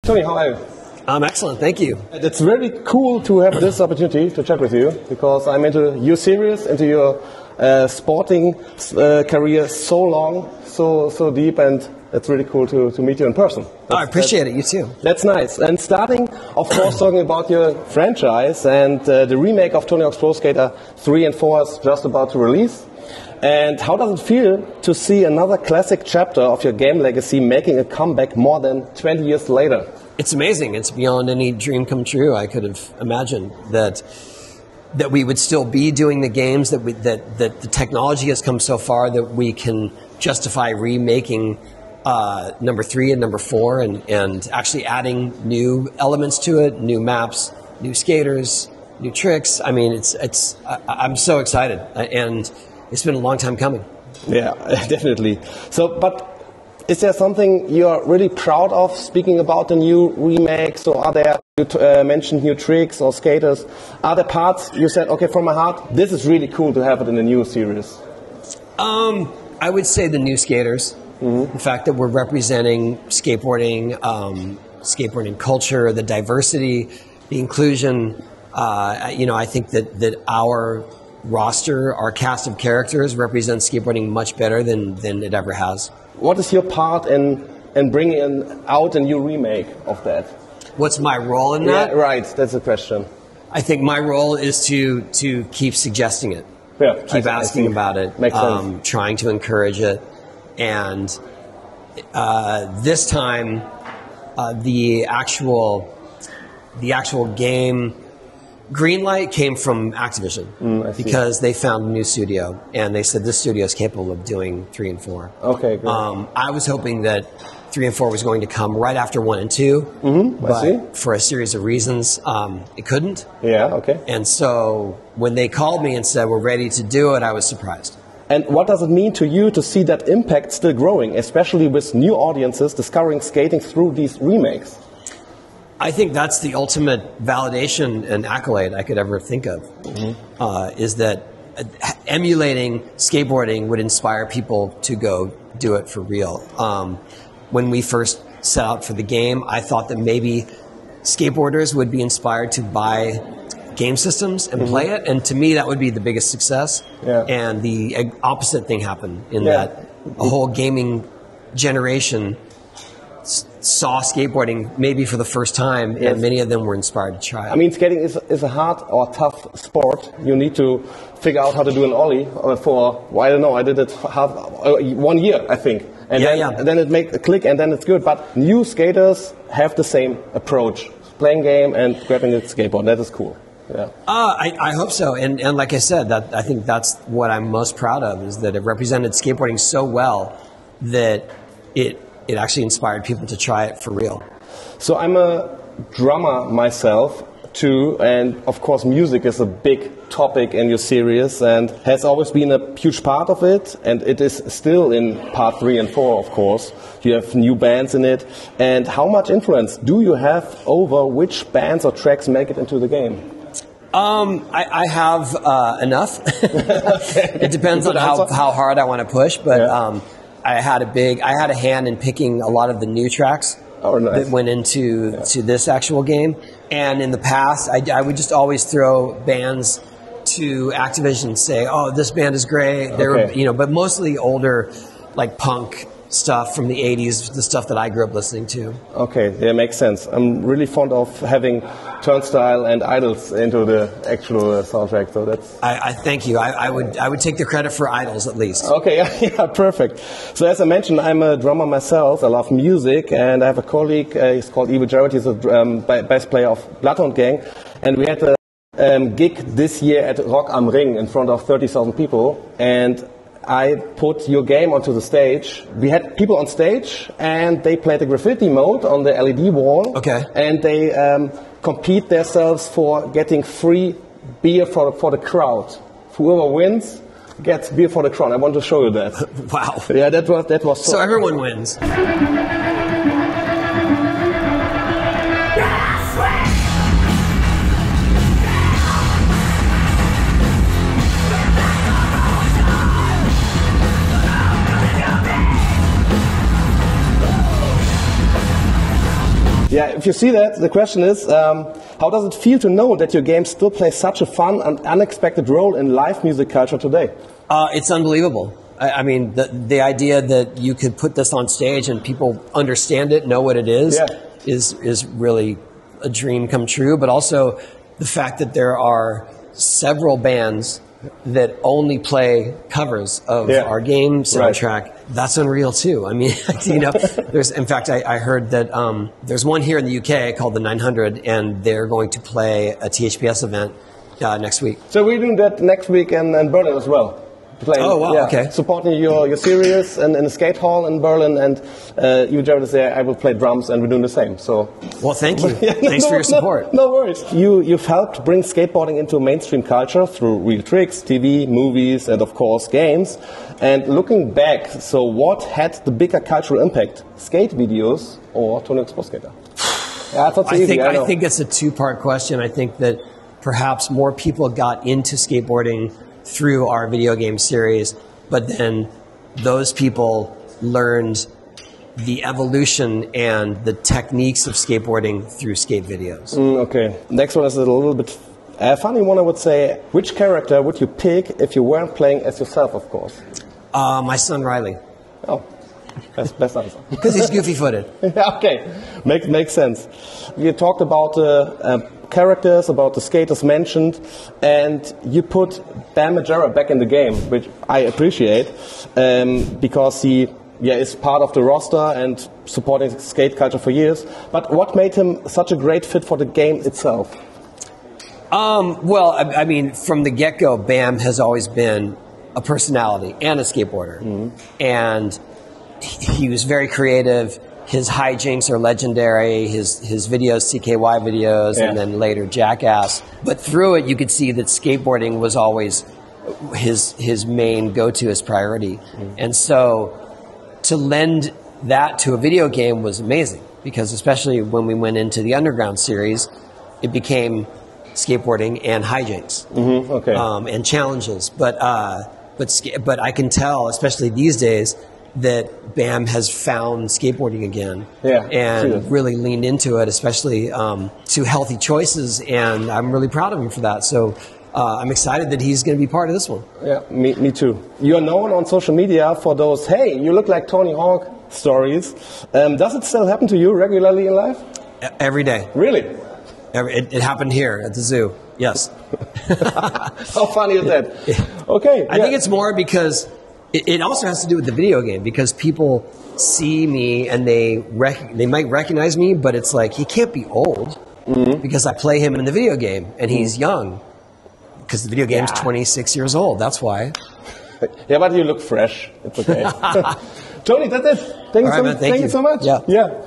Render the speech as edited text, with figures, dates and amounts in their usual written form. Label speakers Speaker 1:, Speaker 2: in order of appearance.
Speaker 1: Tony, how are you?
Speaker 2: I'm excellent, thank you.
Speaker 1: It's really cool to have this opportunity to chat with you because I'm into your series, into your sporting career so long, so deep, and it's really cool to meet you in person.
Speaker 2: I appreciate it, you too.
Speaker 1: That's nice. And starting, of course, talking about your franchise and the remake of Tony Hawk's Pro Skater 3 and 4 is just about to release. And how does it feel to see another classic chapter of your game legacy making a comeback more than 20 years later?
Speaker 2: It's amazing. It's beyond any dream come true. I could have imagined that we would still be doing the games, that the technology has come so far that we can justify remaking number 3 and number 4 and actually adding new elements to it, new maps, new skaters, new tricks. I mean, I'm so excited, and it's been a long time coming.
Speaker 1: Yeah, definitely. So, but is there something you're really proud of speaking about the new remake? So are there, you mentioned new tricks or skaters, are there parts you said, okay, from my heart, this is really cool to have it in the new series?
Speaker 2: I would say the new skaters. Mm-hmm. The fact that we're representing skateboarding, skateboarding culture, the diversity, the inclusion. I think that our roster, our cast of characters represents skateboarding much better than it ever has.
Speaker 1: What is your part in bringing out a new remake of that?
Speaker 2: What's my role in that?
Speaker 1: Yeah, right, that's the question.
Speaker 2: I think my role is to keep suggesting it, keep asking about it,
Speaker 1: Makes sense.
Speaker 2: Trying to encourage it, and this time the actual game greenlight came from Activision because they found a new studio and they said this studio is capable of doing 3 and 4.
Speaker 1: Okay, great.
Speaker 2: I was hoping that 3 and 4 was going to come right after 1 and 2, but for a series of reasons, it couldn't.
Speaker 1: Yeah, okay.
Speaker 2: And so when they called me and said we're ready to do it, I was surprised.
Speaker 1: And what does it mean to you to see that impact still growing, especially with new audiences discovering skating through these remakes?
Speaker 2: I think that's the ultimate validation and accolade I could ever think of, is that emulating skateboarding would inspire people to go do it for real. When we first set out for the game, I thought that maybe skateboarders would be inspired to buy game systems and play it, and to me that would be the biggest success. Yeah. And the opposite thing happened in that a whole gaming generation saw skateboarding maybe for the first time, and many of them were inspired to try it.
Speaker 1: I mean, skating is a hard or tough sport. You need to figure out how to do an ollie for, well, I don't know, I did it 1 year, I think. And then it makes a click, and then it's good. But new skaters have the same approach, playing game and grabbing the skateboard. That is cool. Yeah.
Speaker 2: I hope so. And like I said, I think that's what I'm most proud of, is that it represented skateboarding so well that it actually inspired people to try it for real.
Speaker 1: So I'm a drummer myself too, and of course music is a big topic in your series and has always been a huge part of it, and it is still in part 3 and 4, of course. You have new bands in it. And how much influence do you have over which bands or tracks make it into the game?
Speaker 2: I have enough. It depends on how hard I want to push, but I had a hand in picking a lot of the new tracks that went into this actual game. And in the past, I would just always throw bands to Activision and say, "Oh, this band is great." They were, but mostly older, like punk stuff from the 80s, the stuff that I grew up listening to. Okay, yeah, makes sense. I'm really fond of having Turnstile and Idols into the actual soundtrack, so that's... I thank you. I would take the credit for Idols, at least. Okay, yeah, perfect. So as I mentioned, I'm a drummer myself. I love music, and I have a colleague, he's called Ivo Jarrett, he's a bass player of Bloodhound Gang, and we had a gig this year at Rock am Ring in front of 30,000 people, and I put your game onto the stage. We had people on stage, and they played the graffiti mode on the LED wall. Okay. And they compete themselves for getting free beer for the crowd. Whoever wins gets beer for the crowd. I want to show you that. Wow. Yeah, that was. So everyone wins.
Speaker 1: Yeah, if you see that, the question is, how does it feel to know that your game still plays such a fun and unexpected role in live music culture today?
Speaker 2: It's unbelievable. I mean, the idea that you could put this on stage and people understand it, know what it is really a dream come true. But also the fact that there are several bands that only play covers of our game soundtrack, that's unreal too. I mean, you know, in fact, I heard that there's one here in the UK called the 900, and they're going to play a THPS event next week.
Speaker 1: So we're doing that next week in Berlin as well. Playing,
Speaker 2: okay.
Speaker 1: Supporting your series in the skate hall in Berlin, and you, Jared, is there. I will play drums, and we're doing the same. So,
Speaker 2: well, thank you. Thanks for your support.
Speaker 1: No worries. You've helped bring skateboarding into mainstream culture through real tricks, TV, movies, and of course games. And looking back, so what had the bigger cultural impact: skate videos or Tony Hawk's Pro Skater? Yeah,
Speaker 2: I think it's a two-part question. I think that perhaps more people got into skateboarding through our video game series, but then those people learned the evolution and the techniques of skateboarding through skate videos.
Speaker 1: Okay. Next one is a little bit funny one, I would say. Which character would you pick if you weren't playing as yourself, of course?
Speaker 2: My son Riley.
Speaker 1: Oh, best answer.
Speaker 2: Because he's goofy-footed.
Speaker 1: Okay, makes sense. You talked about characters, about the skaters mentioned, and you put Bam Margera back in the game, which I appreciate, because he is part of the roster and supporting skate culture for years. But what made him such a great fit for the game itself?
Speaker 2: Well, I mean, from the get-go, Bam has always been a personality and a skateboarder. Mm-hmm. And he was very creative. His hijinks are legendary, his videos, CKY videos, and then later Jackass. But through it, you could see that skateboarding was always his main go-to, his priority. Mm. And so to lend that to a video game was amazing, because especially when we went into the Underground series, it became skateboarding and hijinks, and challenges. But I can tell, especially these days, that Bam has found skateboarding again and really leaned into it, especially to healthy choices, and I'm really proud of him for that. So I'm excited that he's going to be part of this one.
Speaker 1: Yeah, me too. You are known on social media for those, hey, you look like Tony Hawk stories. Does it still happen to you regularly in life?
Speaker 2: Every day.
Speaker 1: Really?
Speaker 2: It happened here at the zoo, yes.
Speaker 1: How funny is that? Okay.
Speaker 2: I think it's more because it also has to do with the video game, because people see me and they might recognize me, but it's like, he can't be old because I play him in the video game and he's young, because the video game's 26 years old. That's why.
Speaker 1: Yeah, but you look fresh. It's okay. Tony, that's it. Thank you so much.
Speaker 2: Yeah.